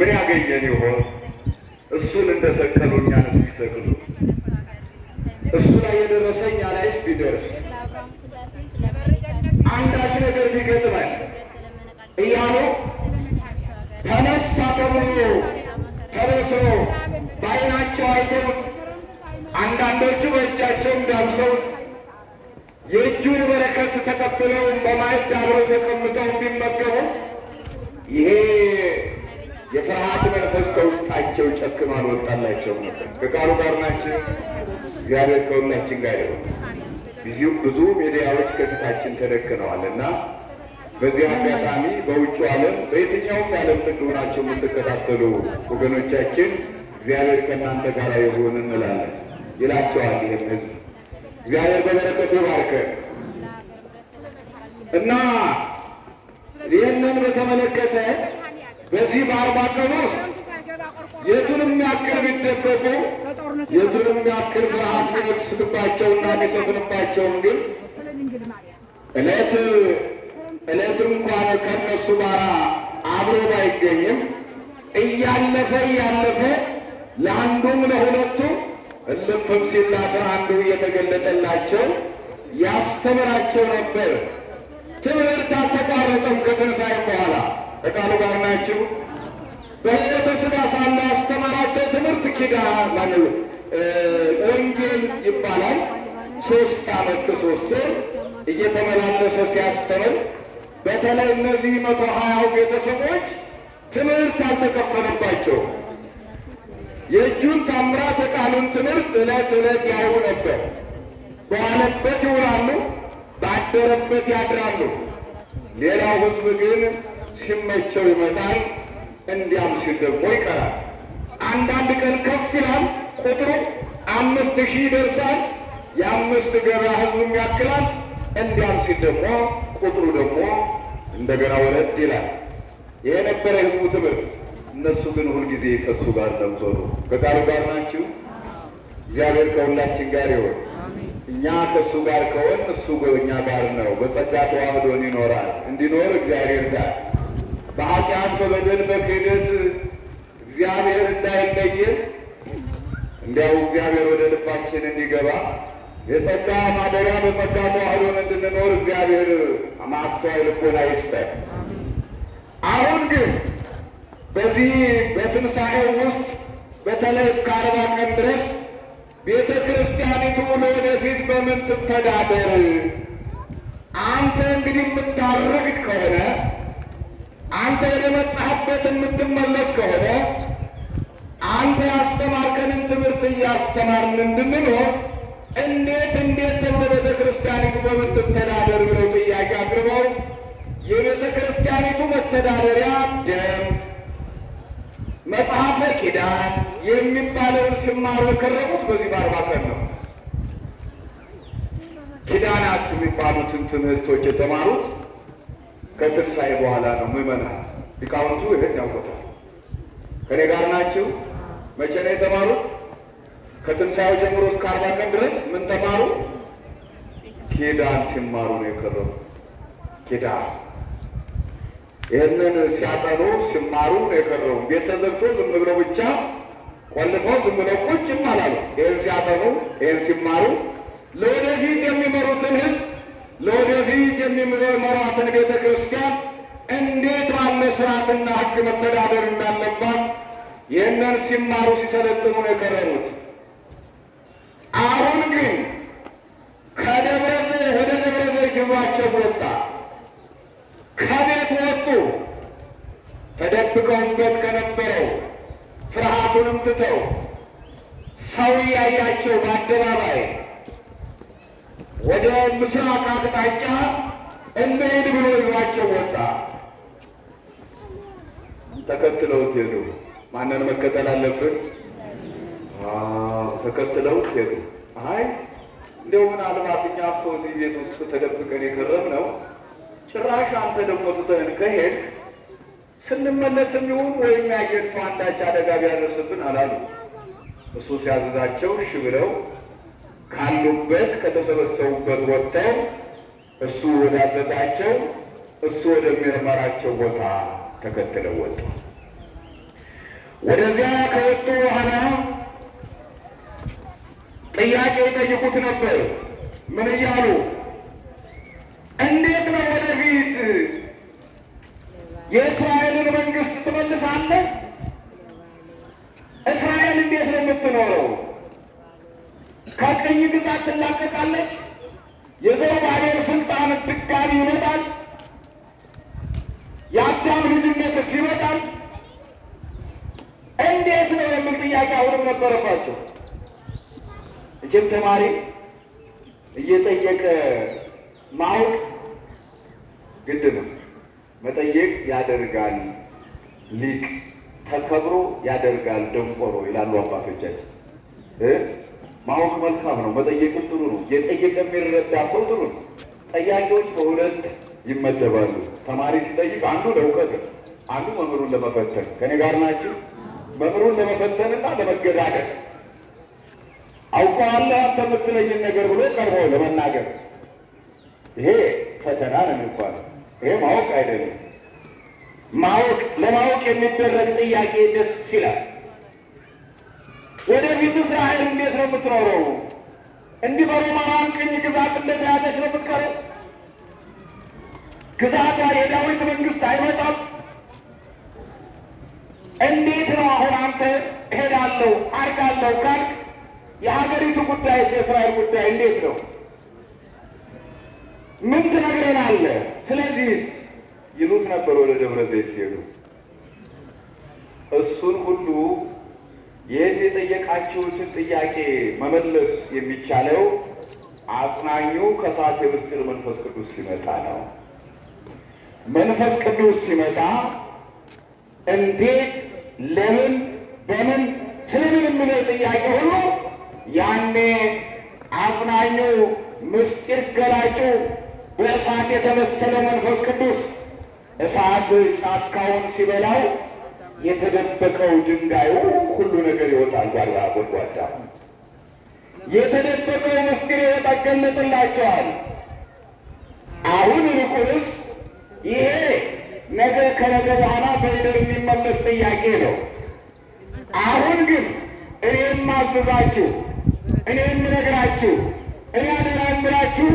ምን ያገኘን ይሆን? እሱን እንደሰቀሉ እኛንስ ቢሰቅሉ፣ እሱ ላይ የደረሰ እኛ ላይስ ቢደርስ፣ አንዳች ነገር ቢገጥመን እያሉ ተነሳ ተብሎ ተበስሮ በዓይናቸው አይተውት፣ አንዳንዶቹ በእጃቸው እንዳብሰውት የእጁን በረከት ተቀብለው በማዕድ አብረው ተቀምጠው ቢመገቡ ይሄ የፍርሃት መንፈስ ከውስጣቸው ጨክኖ አልወጣላቸውም ነበር። ከቃሉ ጋር ናቸው። እግዚአብሔር ከሁላችን ጋር ይሁን። ብዙ ሚዲያዎች ከፊታችን ተደቅነዋል እና በዚህ አጋጣሚ በውጭ ዓለም በየትኛውም የዓለም ጥግ ሆናችሁ የምትከታተሉ ወገኖቻችን እግዚአብሔር ከእናንተ ጋር ይሁን እንላለን ይላቸዋል። ይህን ሕዝብ እግዚአብሔር በበረከቱ ይባርከን እና ይህንን በተመለከተ በዚህ በ40 ቀን ውስጥ የቱንም ያክል ቢደበቁ የቱንም ያክል ፍርሃት ቢነግስባቸውና ቢሰፍንባቸውም ግን ዕለት እንኳን ከእነሱ ጋር አብሮ ባይገኝም እያለፈ ለአንዱም ለሁለቱም እልፍም ሲል ለ11 እየተገለጠላቸው ያስተምራቸው ነበር። ትምህርት አልተቋረጠም ከትንሣኤ በኋላ። ከቃሉ ጋር ናችሁ። በሕይወተ ሥጋ ሳለ ያስተማራቸው ትምህርት ኪዳን ወንጌል ይባላል። 3 ዓመት ከ3 ወር እየተመላለሰ ሲያስተምር በተለይ እነዚህ 120 ቤተሰቦች ትምህርት አልተከፈለባቸውም። የእጁን ታምራት የቃሉን ትምህርት ዕለት ያዩ ነበር። በዋለበት ይውላሉ፣ ባደረበት ያድራሉ። ሌላው ሕዝብ ግን ሲመቸው ይመጣል፣ እንዲያም ሲል ደግሞ ይቀራል። አንዳንድ ቀን ከፍ ይላል፣ ቁጥሩ 5000 ይደርሳል። የ5 ገበያ ሕዝብም ያክላል። እንዲያም ሲል ደግሞ ቁጥሩ ደግሞ እንደገና ወረድ ይላል። ይሄ ነበረ ሕዝቡ ትምህርት። እነሱ ግን ሁልጊዜ ከእሱ ጋር ነበሩ። ከቃሉ ጋር ናችሁ። እግዚአብሔር ከሁላችን ጋር ይሆን። እኛ ከእሱ ጋር ከሆን እሱ በእኛ ጋር ነው። በጸጋ ተዋህዶን ይኖራል። እንዲኖር እግዚአብሔር ጋር በኃጢአት በበደል በክህደት እግዚአብሔር እንዳይለየን እንዲያው እግዚአብሔር ወደ ልባችን እንዲገባ የጸጋ ማደሪያ በጸጋ ተዋህዶን እንድንኖር እግዚአብሔር ማስተዋይ ልቦና ይስጠን። አሁን ግን በዚህ በትንሣኤው ውስጥ በተለይ እስከ 40 ቀን ድረስ ቤተ ክርስቲያኒቱ ለወደፊት በምን ትተዳደር? አንተ እንግዲህ የምታርግ ከሆነ አንተ ወደ መጣህበት የምትመለስ ከሆነ አንተ ያስተማርከንን ትምህርት እያስተማርን እንድንኖር እንዴት ተብሎ ቤተ ክርስቲያኒቱ በምን ትተዳደር ብለው ጥያቄ አቅርበው የቤተ ክርስቲያኒቱ መተዳደሪያ ደንብ መጽሐፈ ኪዳን የሚባለውን ሲማሩ የከረሙት በዚህ በ40 ቀን ነው። ኪዳናት የሚባሉትን ትምህርቶች የተማሩት ከትንሣኤ በኋላ ነው። ምዕመናን ሊቃውንቱ ይህን ያውቁታል። ከኔ ጋር ናችሁ። መቼ ነው የተማሩት? ከትንሣኤው ጀምሮ እስከ 40 ቀን ድረስ ምን ተማሩ? ኪዳን ሲማሩ ነው የከረሙ። ኪዳን ይህንን ሲያጠኑ ሲማሩ ነው የከረሙ። ቤት ተዘግቶ ዝም ብለው ብቻ ቆልፈው ዝም ብለው ቁጭም አላሉ። ይህን ሲያጠኑ ይህን ሲማሩ ለወደፊት የሚመሩትን ሕዝብ ለወደፊት የሚመሯትን ቤተ ክርስቲያን እንዴት ባለ ስርዓትና ሕግ መተዳደር እንዳለባት ይህንን ሲማሩ ሲሰለጥኑ ነው የከረሙት። አሁን ግን ከደብረ ዘይት ወደ ደብረ ዘይት ይዟቸው ወጣ። ከቤት ወጡ። ተደብቀውበት ከነበረው ፍርሃቱንም ትተው ሰው ያያቸው በአደባባይ ወደ ምስራቅ አቅጣጫ እንሂድ ብሎ ይዟቸው ወጣ። ተከትለውት ሄዱ። ማንን መከተል አለብን? ተከትለውት ሄዱ። አይ እንደው ምናልባት እኛ እኮ እዚህ ቤት ውስጥ ተደብቀን የከረምነው ጭራሽ አንተ ደግሞ ትተህን ከሄድክ ስንመለስም ይሁን ወይም ያየን ሰው አንዳች አደጋ ቢያደርስብን አላሉ። እሱ ሲያዘዛቸው እሺ ብለው ካሉበት ከተሰበሰቡበት ወጥተው እሱ ወዳዘዛቸው እሱ ወደሚመራቸው ቦታ ተከትለው ወጡ። ወደዚያ ከወጡ በኋላ ጥያቄ ይጠይቁት ነበር። ምን እያሉ? እንዴት ነው ወደፊት የእስራኤልን መንግስት ትመልሳለህ? እስራኤል እንዴት ነው የምትኖረው? ከቀኝ ግዛት ትላቀቃለች? የዘሩባቤል ስልጣን ድጋሚ ይመጣል? የአዳም ልጅነትስ ይመጣል? እንዴት ነው የሚል ጥያቄ አሁንም ነበረባቸው። እጅም ተማሪ እየጠየቀ ማወቅ ግድ ነው። መጠየቅ ያደርጋል ሊቅ፣ ተከብሮ ያደርጋል ደንቆሮ ይላሉ አባቶቻችን። ማወቅ መልካም ነው፣ መጠየቅም ጥሩ ነው። የጠየቀ የሚረዳ ሰው ጥሩ ነው። ጠያቂዎች በሁለት ይመደባሉ። ተማሪ ሲጠይቅ አንዱ ለእውቀት ነው፣ አንዱ መምህሩን ለመፈተን። ከኔ ጋር ናችሁ? መምህሩን ለመፈተንና ለመገዳደር አውቀዋለሁ አንተ የምትለኝን ነገር ብሎ ቀርቦ ለመናገር፣ ይሄ ፈተና ነው የሚባለው። ይሄ ማወቅ አይደለም። ማወቅ ለማወቅ የሚደረግ ጥያቄ ደስ ይላል። ወደፊት እስራኤል እንዴት ነው የምትኖረው? እንዲህ በሮማውያን ቅኝ ግዛት እንደተያዘች ነው የምትቀረው? ግዛቷ የዳዊት መንግስት አይመጣም? እንዴት ነው አሁን አንተ እሄዳለሁ አድርጋለሁ ካልክ የሀገሪቱ ጉዳይ የእስራኤል ጉዳይ እንዴት ነው? ምን ትነግረናለህ? ስለዚህስ ይሉት ነበር ወደ ደብረ ዘይት ሲሄዱ። እሱን ሁሉ ይህን የጠየቃችሁትን ጥያቄ መመለስ የሚቻለው አጽናኙ ከሳቴ ምስጢር መንፈስ ቅዱስ ሲመጣ ነው። መንፈስ ቅዱስ ሲመጣ እንዴት፣ ለምን፣ በምን፣ ስለምን የሚለው ጥያቄ ሁሉ ያኔ አጽናኙ ምስጢር ገላጩ በእሳት የተመሰለ መንፈስ ቅዱስ እሳት ጫካውን ሲበላው የተደበቀው ድንጋዩ ሁሉ ነገር ይወጣል። ጓዳ ጎድጓዳ የተደበቀው ምስጢር ይወጣገለጥላቸዋል። አሁን ይልቁንስ ይሄ ነገ ከነገ በኋላ በሂደር የሚመለስ ጥያቄ ነው። አሁን ግን እኔ የማዘዛችሁ፣ እኔ የምነግራችሁ፣ እኔ አደራ የምላችሁ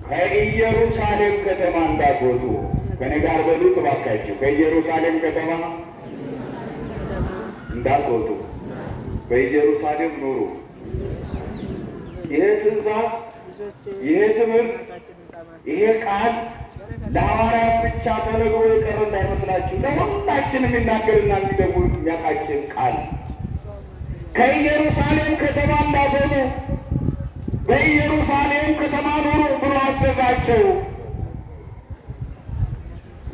ከኢየሩሳሌም ከተማ እንዳትወጡ። ከኔ ጋር በሉት እባካችሁ፣ ከኢየሩሳሌም ከተማ እንዳትወጡ፣ በኢየሩሳሌም ኑሩ። ይሄ ትእዛዝ፣ ይሄ ትምህርት፣ ይሄ ቃል ለሐዋርያት ብቻ ተነግሮ የቀረ እንዳይመስላችሁ። ለሁላችን የሚናገርና የሚደውል የሚያቃጭን ቃል። ከኢየሩሳሌም ከተማ እንዳትወጡ፣ በኢየሩሳሌም ከተማ ኑሩ ብሎ አዘዛቸው።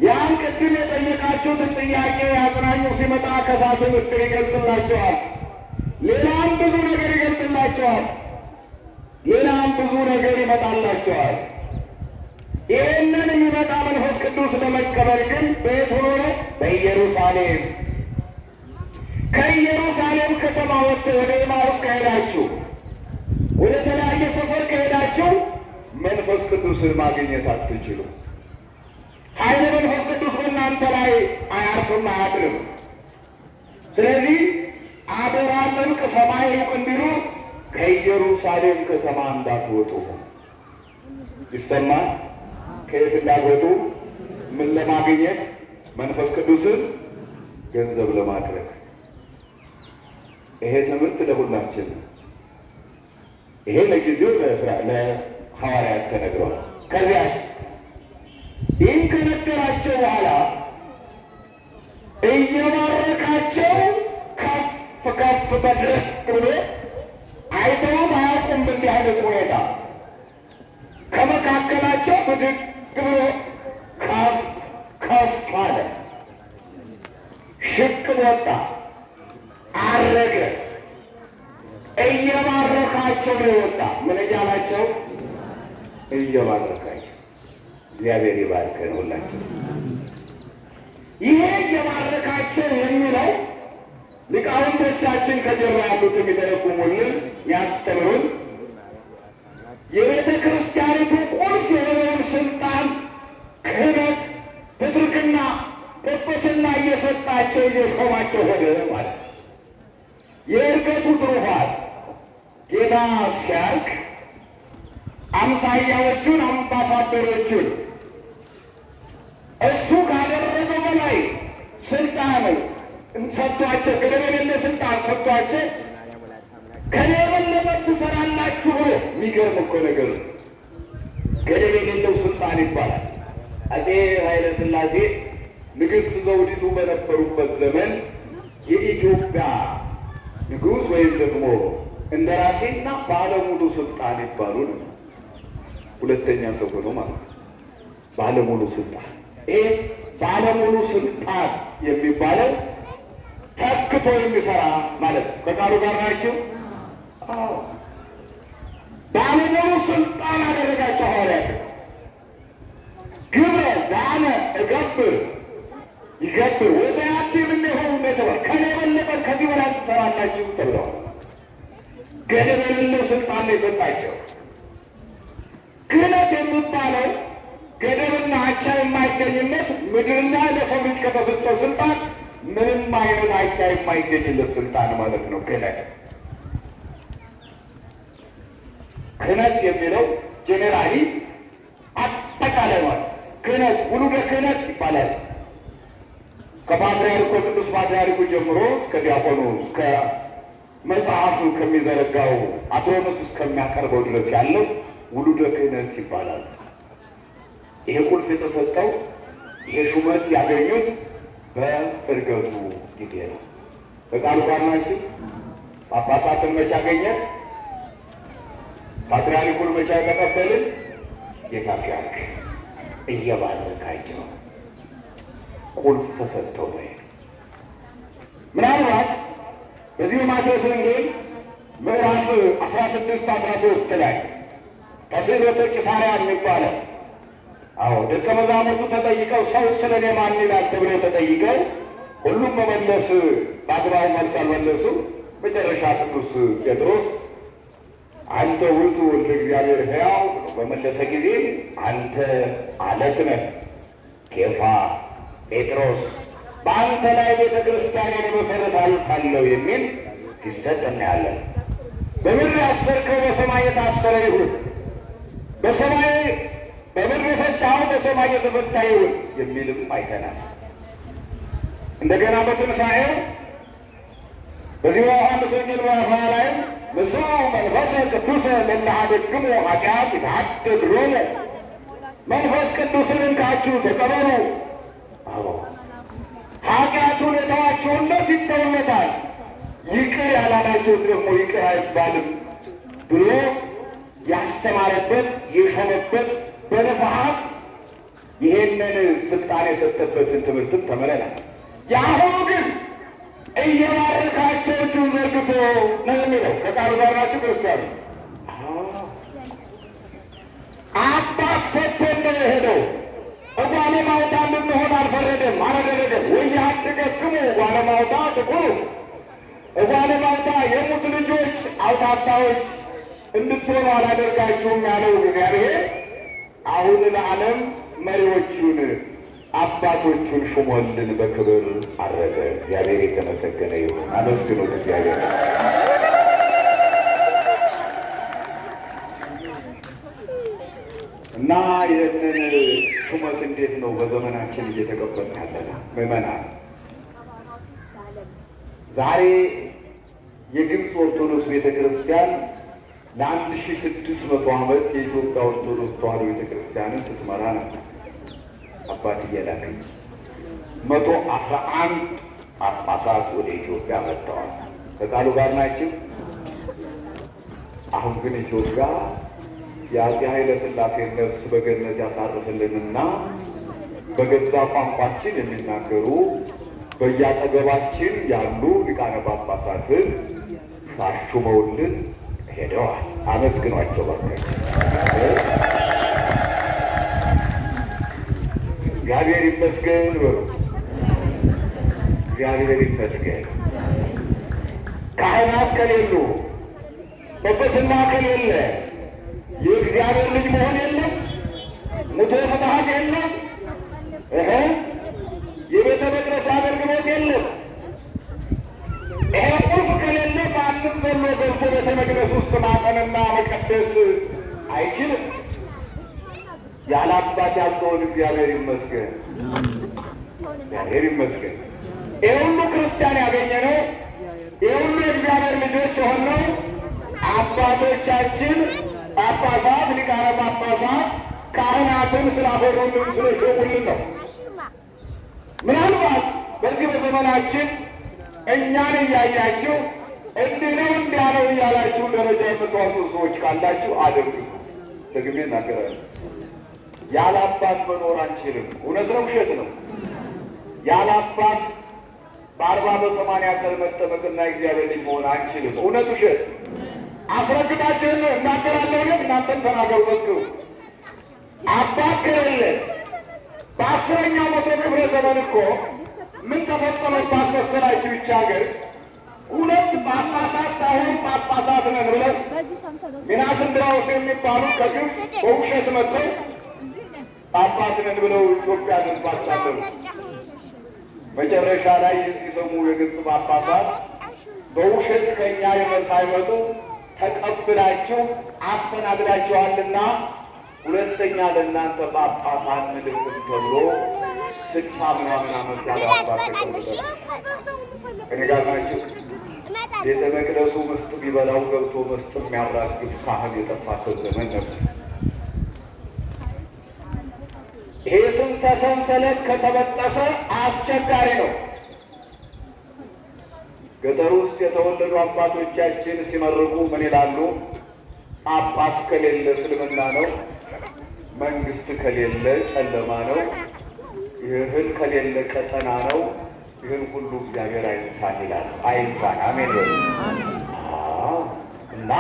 ያን ቅድም የጠየቃችሁትን ጥያቄ አጽናኙ ሲመጣ ከሳቴ ምስጢር ይገልጥላቸዋል። ሌላም ብዙ ነገር ይገልጥላቸዋል። ሌላም ብዙ ነገር ይመጣላቸዋል። ይህንን የሚመጣ መንፈስ ቅዱስ ለመቀበል ግን በየት ሆኖ ነው? በኢየሩሳሌም። ከኢየሩሳሌም ከተማ ወጥተው ወደ ኤማሁስ ከሄዳችሁ፣ ወደ ተለያየ ሰፈር ከሄዳችሁ መንፈስ ቅዱስን ማግኘት አትችሉ። ኃይለ መንፈስ ቅዱስ በእናንተ ላይ አያርፍም፣ አያድርም። ስለዚህ አደራ ጥብቅ፣ ሰማይ ሩቅ እንዲሉ ከኢየሩሳሌም ከተማ እንዳትወጡ። ይሰማል? ከየት እንዳትወጡ? ምን ለማግኘት? መንፈስ ቅዱስን ገንዘብ ለማድረግ። ይሄ ትምህርት ለሁላችን፣ ይሄ ለጊዜው ለሐዋርያት ተነግሯል። ከዚያስ ይህን ከነገራቸው በኋላ እየባረካቸው ከፍ ከፍ በድረግ ብሎ አይተውት አያውቁም። በእንዲህ አይነት ሁኔታ ከመካከላቸው ብድግ ብሎ ከፍ ከፍ አለ፣ ሽቅብ ወጣ፣ አረገ። እየባረካቸው ነው የወጣ። ምን እያላቸው? እየባረካቸው። እግዚአብሔር ይባርከን ሁላችን። ይሄ እየባረካቸው የሚለው ሊቃውንቶቻችን ከጀርባ ያሉት የሚተረጉሙልን ያስተምሩን የቤተ ክርስቲያኒቱ ቁልፍ የሆነውን ስልጣን፣ ክህነት፣ ፕትርክና፣ ቅስና እየሰጣቸው እየሾማቸው ሄደ ማለት ነው። የእርገቱ ትሩፋት ጌታ ሲያርግ አምሳያዎቹን አምባሳደሮቹን እሱ ካደረገው በላይ ስልጣን ሰጥቷቸው፣ ገደብ የሌለ ስልጣን ሰጥቷቸው ከኔ የበለጠ ትሰራላችሁ ብሎ የሚገርም እኮ ነገር ነው። ገደብ የሌለው ስልጣን ይባላል። አፄ ኃይለ ሥላሴ ንግሥት ዘውዲቱ በነበሩበት ዘመን የኢትዮጵያ ንጉሥ ወይም ደግሞ እንደራሴና ባለሙሉ ስልጣን ይባሉ ነው። ሁለተኛ ሰው ሆኖ ማለት ነው። ባለሙሉ ስልጣን። ይሄ ባለሙሉ ስልጣን የሚባለው ተክቶ የሚሰራ ማለት ነው። ከቃሉ ጋር ናቸው። ባለሙሉ ስልጣን አደረጋቸው ሐዋርያት። ግብረ ዛነ እገብር ይገብር ወዘያቢ ምንሆ ተብሏል። ከኔ የበለጠ ከዚህ በላይ ትሰራላችሁ ተብለዋል። ገደብ የሌለው ስልጣን ነው የሰጣቸው። ክህነት የሚባለው ገደብና አቻ የማይገኝለት ምድርና ለሰው ልጅ ከተሰጠው ስልጣን ምንም አይነት አቻ የማይገኝለት ስልጣን ማለት ነው ክህነት። ክህነት የሚለው ጄኔራሊ አጠቃላይ ማለት ክህነት ውሉደ ክህነት ይባላል። ከፓትርያርኩ ቅዱስ ፓትርያርኩ ጀምሮ እስከ ዲያቆኑ እስከ መጽሐፍ ከሚዘረጋው አትሮኖስ እስከሚያቀርበው ድረስ ያለው ውሉደ ክህነት ይባላል። ይሄ ቁልፍ የተሰጠው ይሄ ሹመት ያገኙት በእርገቱ ጊዜ ነው። በቃሉ ጋር ናቸው። ጳጳሳትን መቼ አገኘ? ፓትርያርኩን መቼ ተቀበልን? ጌታ ሲያርግ እየባረካቸው ቁልፍ ተሰጠው ነው። ምናልባት በዚህ በማቴዎስ ወንጌል ምዕራፍ 16-13 ላይ ተስዕሎተ ቂሳርያ የሚባለው ደቀ መዛሙርቱ ተጠይቀው ሰው ስለ እኔ ማን ይላል ተብለው ተጠይቀው ሁሉም መመለስ በአግባቡ መልስ አልመለሱም። መጨረሻ ቅዱስ ጴጥሮስ አንተ ውእቱ ወልደ እግዚአብሔር ሕያው በመለሰ ጊዜ አንተ አለት ነህ ኬፋ ጴጥሮስ በአንተ ላይ ቤተ ክርስቲያንን እመሰርታለሁ የሚል ሲሰጥ እናያለን። በምድር ያሰርከው በሰማይ የታሰረ ይሁን፣ በሰማይ በምድር የፈታኸው በሰማይ የተፈታ ይሁን የሚልም አይተናል። እንደገና በትንሣኤው በዚህ በዮሐንስ ወንጌል ምዕራፍ 20 ላይ ንሥኡ መንፈሰ ቅዱሰ ለእለ ኃጢአት ይትሐደግ ሎሙ፣ መንፈስ ቅዱስን እንካችሁ ተቀበሉ። ኃጢአቱን የተዋችሁለት ይተውለታል፣ ይቅር ያላላችሁት ደግሞ ይቅር አይባልም ብሎ ያስተማረበት የሾመበት በንፍሐት ይሄንን ስልጣን የሰጠበትን ትምህርትም ተምረናል። የአሁኑ ግን እየባረካቸው እጁን ዘርግቶ ነው የሚለው። ከቃሉ ጋር ናችሁ ክርስቲያኑ? አባት ሰጥቶን ነው የሄደው። እጓለ ማውታ እንድንሆን አልፈረደም፣ አላደረገም። ወያድገክሙ እጓለ ማውታ ትኩኑ፣ እጓለ ማውታ የሙት ልጆች አውታታዎች እንድትሆኑ አላደርጋችሁም ያለው እግዚአብሔር አሁን ለዓለም መሪዎቹን አባቶቹን ሹሞልን በክብር አረገ። እግዚአብሔር የተመሰገነ ይሁን። አመስግኑት እግዚአብሔር። እና ይህንን ሹመት እንዴት ነው በዘመናችን እየተቀበልን ያለና? ምዕመናን ዛሬ የግብፅ ኦርቶዶክስ ቤተ ክርስቲያን ለ1600 ዓመት የኢትዮጵያ ኦርቶዶክስ ተዋሕዶ ቤተ ክርስቲያንን ስትመራ ነበር። አባት እየላከች 111 ጳጳሳት ወደ ኢትዮጵያ መጥተዋል። ከቃሉ ጋር ናቸው። አሁን ግን ኢትዮጵያ የአፄ ኃይለ ሥላሴ ነፍስ በገነት ያሳርፍልንና በገዛ ቋንቋችን የሚናገሩ በያጠገባችን ያሉ ሊቃነ ጳጳሳትን ሻሹመውልን ሄደዋል። አመስግኗቸው ባካችሁ። እግዚአብሔር ይመስገን በሉ። እግዚአብሔር ይመስገን። ካህናት ከሌሉ፣ ጵጵስና ከሌለ የእግዚአብሔር ልጅ መሆን የለም። ሙቶ ፍትሐት የለም። የቤተ መቅደስ አገልግሎት የለም። ይሄ ቁልፍ ከሌለ ማንም ዘሎ ገብቶ ቤተ መቅደስ ውስጥ ማጠንና መቀደስ አይችልም። ያለ አባት ያልተውን እግዚአብሔር ይመስገን፣ እግዚአብሔር ይመስገን። ይህ ሁሉ ክርስቲያን ያገኘ ነው። ይህ ሁሉ የእግዚአብሔር ልጆች የሆነው አባቶቻችን ጳጳሳት፣ ሊቃነ ጳጳሳት ካህናትን ስላፈሩልን ስለሾሙልን ነው። ምናልባት በዚህ በዘመናችን እኛን እያያችሁ እንዲህ ነው እንዲያ ነው እያላችሁ ደረጃ የምትዋጡ ሰዎች ካላችሁ አድርጉ። ደግሜ እናገራለሁ። ያለ አባት መኖር አንችልም። እውነት ነው ውሸት ነው? ያለ አባት በ40 በ80 ቀን መጠመቅና እግዚአብሔር ልጅ መሆን አንችልም። እውነት ውሸት? አስረግጣችሁን ነው እናገራለሁ። እናንተም ተናገሩ፣ መስክሩ። አባት ከሌለ በ10ኛው መቶ ክፍለ ዘመን እኮ ምን ተፈጸመባት መሰላችሁ? ይህች ሀገር 2 ጳጳሳት ሳይሆኑ ጳጳሳት ነን ብለው ሚናስንድራውስ የሚባሉ ከግብፅ በውሸት መጥተው ጳጳስ ነን ብለው ኢትዮጵያን ሕዝብ አታለሉ። መጨረሻ ላይ ይህን ሲሰሙ የግብፅ ጳጳሳት በውሸት ከእኛ ሳይመጡ ተቀብላችሁ አስተናግዳችኋልና ሁለተኛ ለእናንተ ጳጳስ አንልክም ተብሎ 60 ምናምን ዓመት ያለ አባት ተቀብሏል። እኔ ጋር ናቸው። ቤተ መቅደሱ ምስጥ ቢበላው ገብቶ ምስጥ የሚያራግፍ ካህን የጠፋበት ዘመን ነበር። ይሄ ሰንሰለት ከተበጠሰ አስቸጋሪ ነው። ገጠር ውስጥ የተወለዱ አባቶቻችን ሲመርቁ ምን ይላሉ? ጳጳስ ከሌለ እስልምና ነው፣ መንግስት ከሌለ ጨለማ ነው፣ ይህን ከሌለ ቀጠና ነው፣ ይህን ሁሉ እግዚአብሔር አይንሳን ይላሉ። አይንሳን፣ አሜን በሉ። እና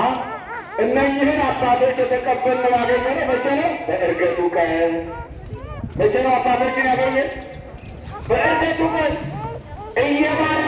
እነኝህን አባቶች የተቀበልነው ያገኘነው መቼ ነው? በዕርገቱ ቀን። መቼ ነው አባቶችን ያገኘን? በዕርገቱ ቀን እየባረ